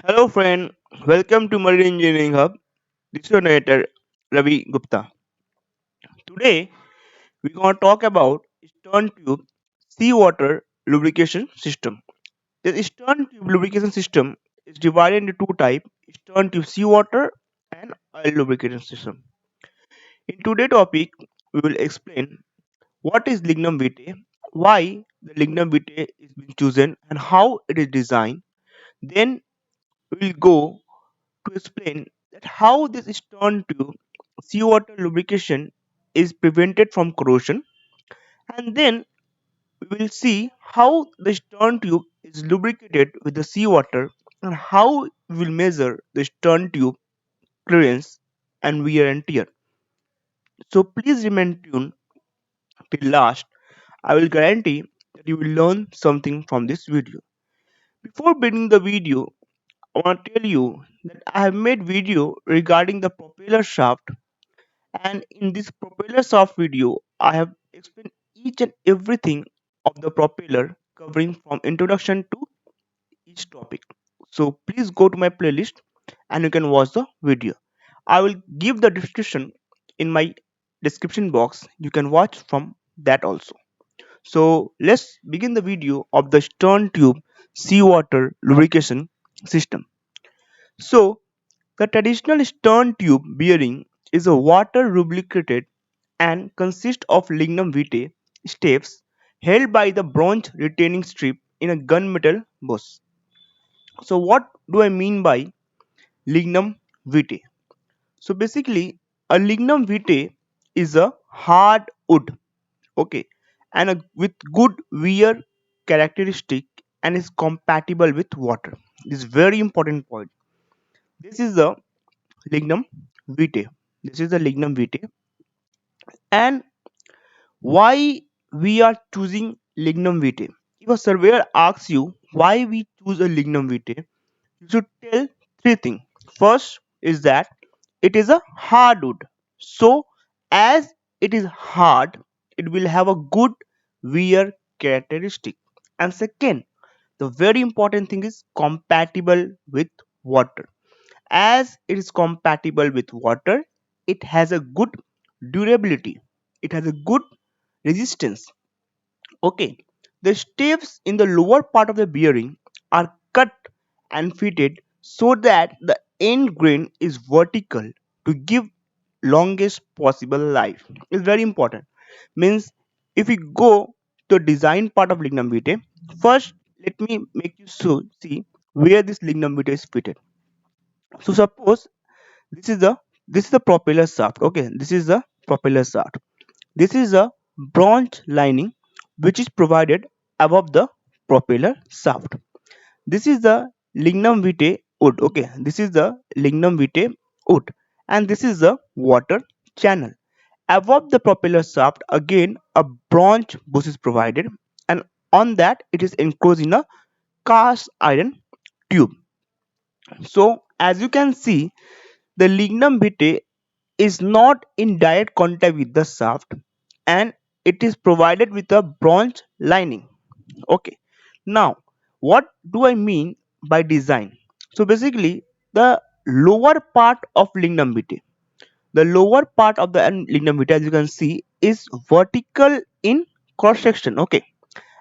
Hello, friend. Welcome to Marine Engineering Hub. This is your narrator, Ravi Gupta. Today, we're going to talk about stern tube seawater lubrication system. The stern tube lubrication system is divided into two types: stern tube seawater and oil lubrication system. In today's topic, we will explain what is Lignum Vitae, why the Lignum Vitae is being chosen, and how it is designed. Then we will go to explain that how this stern tube seawater lubrication is prevented from corrosion, and then we will see how the stern tube is lubricated with the seawater and how we will measure the stern tube clearance and wear and tear. So please remain tuned till last. I will guarantee that you will learn something from this video. Before beginning the video, I want to tell you that I have made video regarding the propeller shaft, and in this propeller shaft video I have explained each and everything of the propeller, covering from introduction to each topic. So please go to my playlist and you can watch the video. I will give the description in my description box. You can watch from that also. So let's begin the video of the stern tube seawater lubrication system. So the traditional stern tube bearing is a water lubricated and consists of lignum vitae staves held by the bronze retaining strip in a gunmetal bus. So what do I mean by lignum vitae? So basically a lignum vitae is a hard wood, okay, and with good wear characteristic and is compatible with water. This is very important point. This is the lignum vitae. This is the lignum vitae. And why we are choosing lignum vitae? If a surveyor asks you why we choose a lignum vitae, you should tell three things. First is that it is a hardwood. So as it is hard, it will have a good wear characteristic. And second, the very important thing is compatible with water. As it is compatible with water, it has a good durability. It has a good resistance. Okay, the staves in the lower part of the bearing are cut and fitted so that the end grain is vertical to give longest possible life. It's very important. Means if we go to design part of lignum vitae, first let me make you see where this lignum vitae is fitted. So suppose this is the propeller shaft. Okay, this is the propeller shaft. This is a bronze lining which is provided above the propeller shaft. This is the lignum vitae wood. Okay, this is the lignum vitae wood, and this is the water channel. Above the propeller shaft, again a bronze bush is provided, and on that it is enclosed in a cast iron tube. So as you can see, the lignum vitae is not in direct contact with the shaft, and it is provided with a bronze lining. Okay, now what do I mean by design? So basically the lower part of lignum vitae, the lower part of the lignum vitae, as you can see, is vertical in cross section. Okay,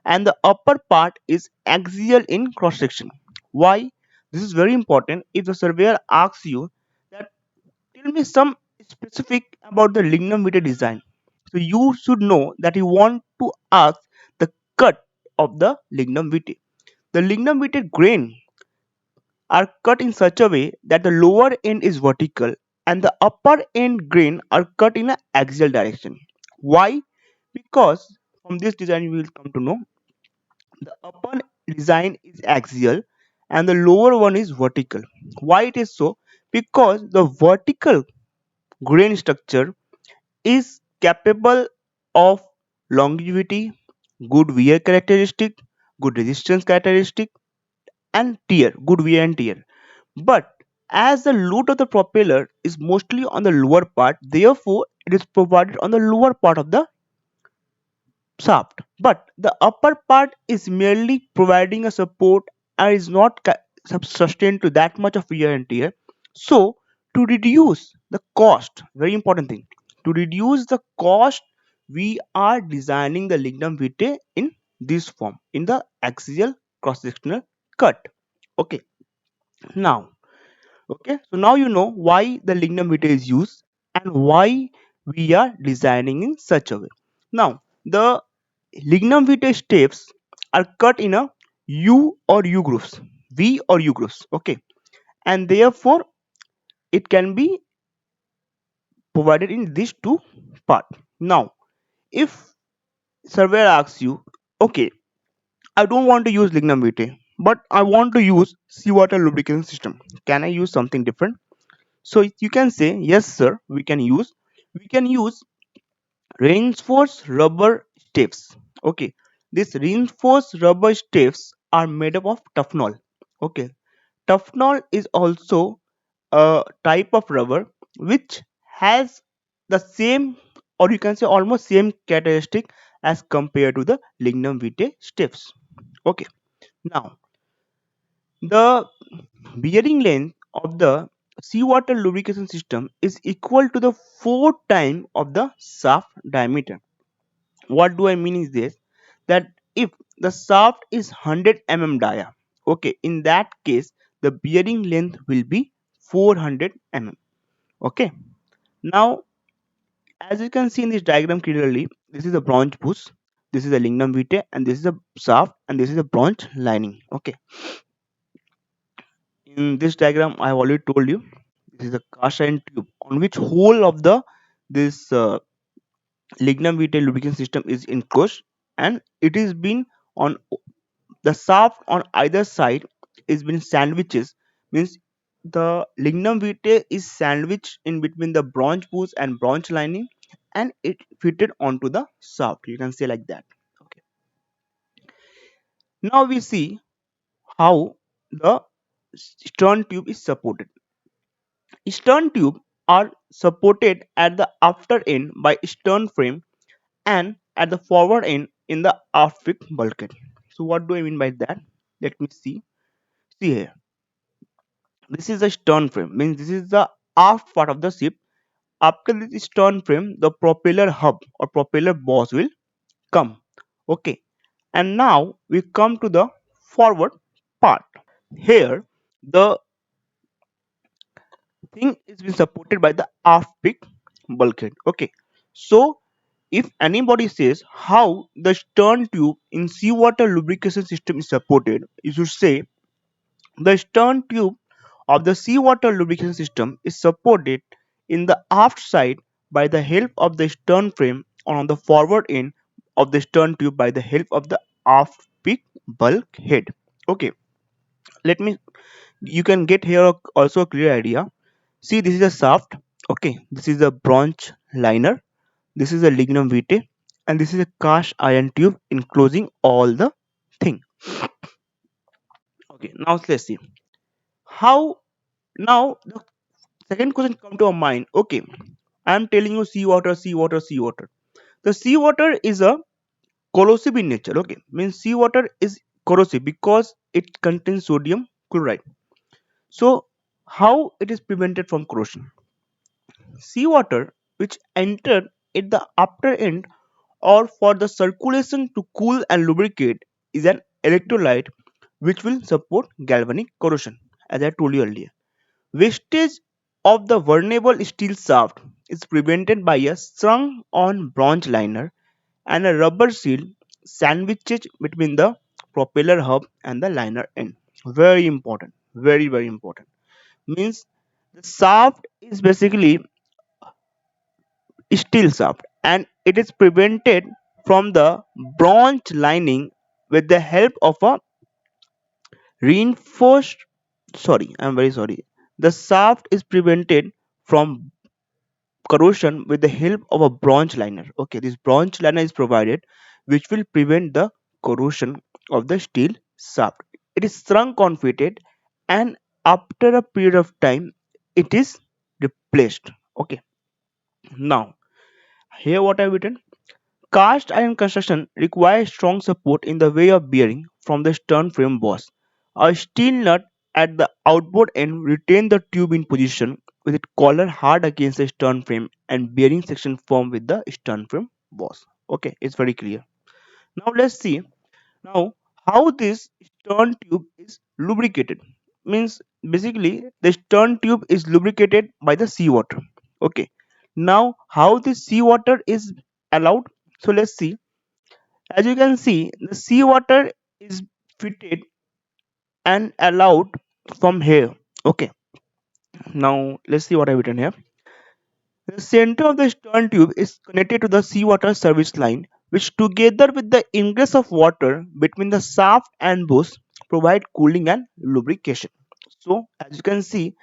and the upper part is axial in cross section. Why? This is very important. If the surveyor asks you that tell me some specific about the lignum vitae design, so you should know that you want to ask the cut of the lignum vitae. The lignum vitae grain are cut in such a way that the lower end is vertical and the upper end grain are cut in an axial direction. Why? Because from this design you will come to know the upper design is axial and the lower one is vertical. Why it is so? Because the vertical grain structure is capable of longevity, good wear characteristic, good resistance characteristic, and tear, good wear and tear. But as the load of the propeller is mostly on the lower part, therefore it is provided on the lower part of the shaft. But the upper part is merely providing a support and is not sustain to that much of wear and tear. So to reduce the cost, very important thing, to reduce the cost, we are designing the lignum vitae in this form, in the axial cross sectional cut. Okay, now, okay, so now you know why the lignum vitae is used and why we are designing in such a way. Now, the lignum vitae steps are cut in a U or U grooves, V or U grooves, okay, and therefore it can be provided in these two part. Now, if surveyor asks you, okay, I don't want to use lignum vitae, but I want to use seawater lubrication system. Can I use something different? So you can say, yes, sir, we can use reinforced rubber staves. Okay, these reinforced rubber staves are made up of tufnol. Okay, tufnol is also a type of rubber which has the same, or you can say almost same characteristic as compared to the lignum vitae staves. Okay, now the bearing length of the seawater lubrication system is equal to the 4 times of the shaft diameter. What do I mean is this, that if the shaft is 100 dia, okay, in that case the bearing length will be 400 okay. Now, as you can see in this diagram clearly, this is a bronze bush, this is a lignum vitae, and this is a shaft, and this is a bronze lining. Okay, in this diagram I have already told you this is a cast iron tube on which whole of the this lignum vitae lubrication system is enclosed, and it is been on the shaft on either side is been sandwiches, means the lignum vitae is sandwiched in between the bronze bush and bronze lining, and it fitted onto the shaft, you can say like that. Okay, now we see how the stern tube is supported. Stern tube are supported at the after end by stern frame and at the forward end in the aft peak bulkhead. So what do I mean by that? Let me see. See here. This is the stern frame. Means this is the aft part of the ship. After this stern frame, the propeller hub or propeller boss will come. Okay. And now we come to the forward part. Here, the thing is being supported by the aft peak bulkhead. Okay. So if anybody says how the stern tube in seawater lubrication system is supported, you should say the stern tube of the seawater lubrication system is supported in the aft side by the help of the stern frame, or on the forward end of the stern tube by the help of the aft peak bulkhead. Okay, let me, you can get here also a clear idea. See, this is a shaft. Okay, this is a bronze liner. This is a lignum vitae, and this is a cast iron tube enclosing all the thing. Okay, now let's see how. Now the second question come to our mind. Okay, I am telling you seawater, seawater, seawater. The seawater is a corrosive in nature. Okay, means seawater is corrosive because it contains sodium chloride. So how it is prevented from corrosion? Seawater which enter at the upper end or for the circulation to cool and lubricate is an electrolyte which will support galvanic corrosion, as I told you earlier. Wastage of the vulnerable steel shaft is prevented by a strung on bronze liner and a rubber seal sandwiched between the propeller hub and the liner end. Very important, very, very important. Means the shaft is basically steel shaft and it is prevented from the bronze lining with the help of a reinforced, sorry, I'm very sorry, the shaft is prevented from corrosion with the help of a bronze liner. Okay, this bronze liner is provided which will prevent the corrosion of the steel shaft. It is shrunk on fitted, and after a period of time it is replaced. Okay, now here what I've written. Cast iron construction requires strong support in the way of bearing from the stern frame boss. A steel nut at the outboard end retain the tube in position with its collar hard against the stern frame and bearing section firm with the stern frame boss. Okay, it's very clear. Now let's see now how this stern tube is lubricated. Means basically the stern tube is lubricated by the seawater. Okay. Now how this seawater is allowed? So let's see. As you can see, the seawater is fitted and allowed from here. Okay. Now let's see what I've written here. The center of the stern tube is connected to the seawater service line, which together with the ingress of water between the shaft and boost provide cooling and lubrication. So as you can see,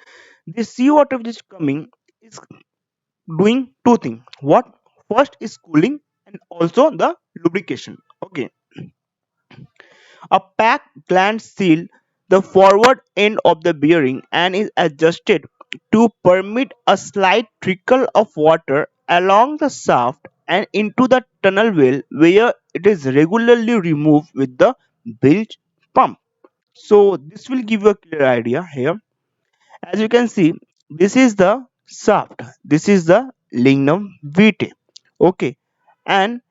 the seawater which is coming is doing two things. What? First is cooling and also the lubrication. Okay. A pack gland seal the forward end of the bearing and is adjusted to permit a slight trickle of water along the shaft and into the tunnel well where it is regularly removed with the bilge pump. So this will give you a clear idea here. As you can see, this is the shaft. This is the lignum vitae. Okay, and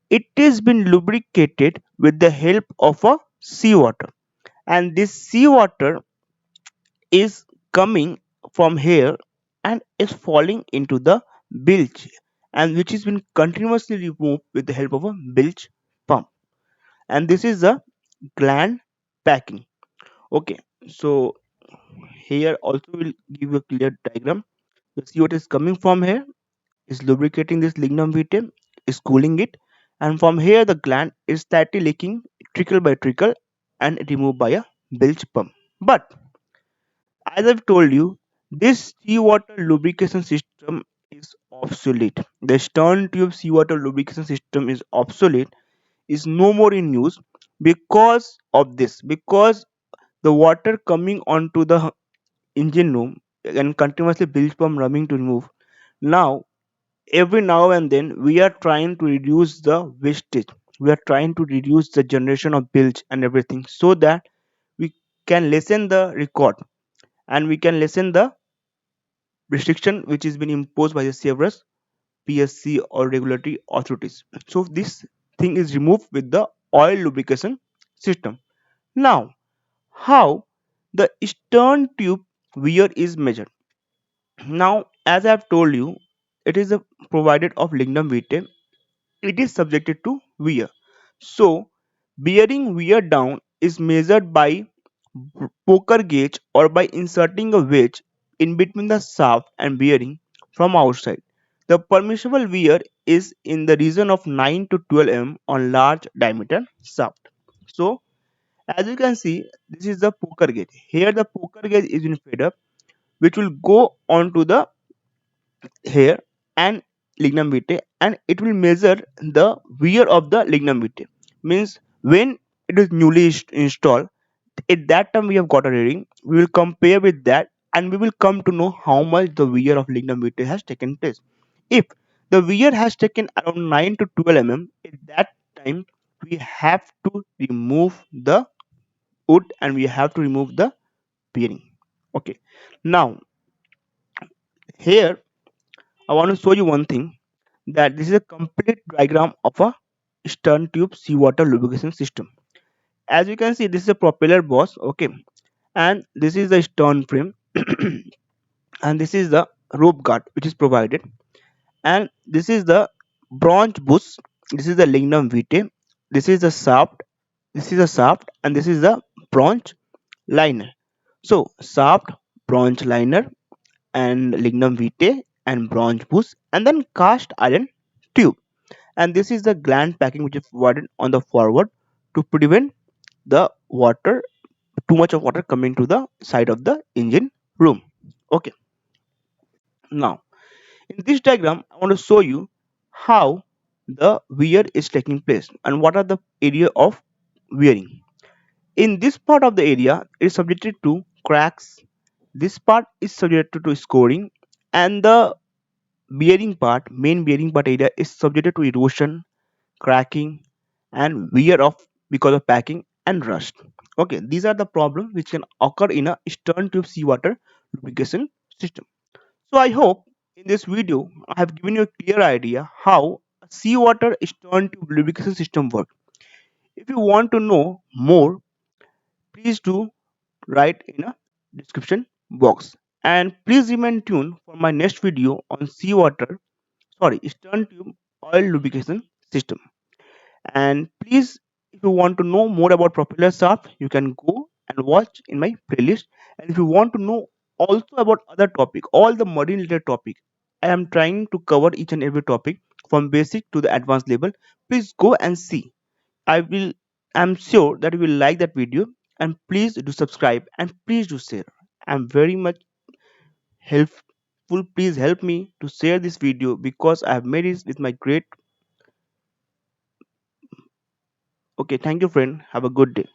it is been lubricated with the help of a seawater, and this seawater is coming from here and is falling into the bilge, and which has been continuously removed with the help of a bilge pump. And this is the gland packing. Okay, so here also will give you a clear diagram. The CO2 is coming from here, is lubricating this lignum vitae, is cooling it, and from here the gland is slightly leaking trickle by trickle and removed by a bilge pump. But as I've told you, this seawater lubrication system is obsolete. The stern tube seawater lubrication system is obsolete, is no more in use because of this. Because the water coming onto the engine room and continuously bilge pump running to remove. Now every now and then we are trying to reduce the wastage, we are trying to reduce the generation of bilge and everything so that we can lessen the record and we can lessen the restriction which is been imposed by the severus psc or regulatory authorities. So this thing is removed with the oil lubrication system. Now how the stern tube wear is measured. Now as I have told you, it is a provided of lignum vitae, it is subjected to wear. So, bearing wear down is measured by poker gauge or by inserting a wedge in between the shaft and bearing from outside. The permissible wear is in the region of 9 to 12 mm on large diameter shaft. So, as you can see, this is the poker gauge. Here, the poker gauge is in fed up, which will go onto the hair and lignum vitae, and it will measure the wear of the lignum vitae. Means when it is newly installed, at that time we have got a reading, we will compare with that and we will come to know how much the wear of lignum vitae has taken place. If the wear has taken around 9 to 12 mm, at that time we have to remove the wood and we have to remove the bearing. Okay, now here I want to show you one thing, that this is a complete diagram of a stern tube seawater lubrication system. As you can see, this is a propeller boss, okay, and this is the stern frame, and this is the rope guard which is provided, and this is the bronze bush. This is the lignum vitae. This is the shaft. This is the shaft, and this is the bronze liner. So shaft, bronze liner, and lignum vitae, and bronze bush, and then cast iron tube. And this is the gland packing which is provided on the forward to prevent the water, too much of water coming to the side of the engine room. Okay, now in this diagram I want to show you how the wear is taking place and what are the area of wearing. In this part of the area it is subjected to cracks, this part is subjected to scoring, and the bearing part, main bearing part area is subjected to erosion, cracking, and wear off because of packing and rust. Okay, these are the problems which can occur in a stern tube seawater lubrication system. So I hope in this video I have given you a clear idea how a seawater stern tube lubrication system works. If you want to know more, please do write in a description box. And please remain tuned for my next video on stern tube oil lubrication system. And please, if you want to know more about Propeller Shaft, you can go and watch in my playlist. And if you want to know also about other topic, all the marine related topic, I am trying to cover each and every topic from basic to the advanced level. Please go and see. I will. I'm sure that you will like that video. And please do subscribe and please do share. I'm very much helpful. Please help me to share this video because I have made it with my great. Okay, thank you, friend. Have a good day.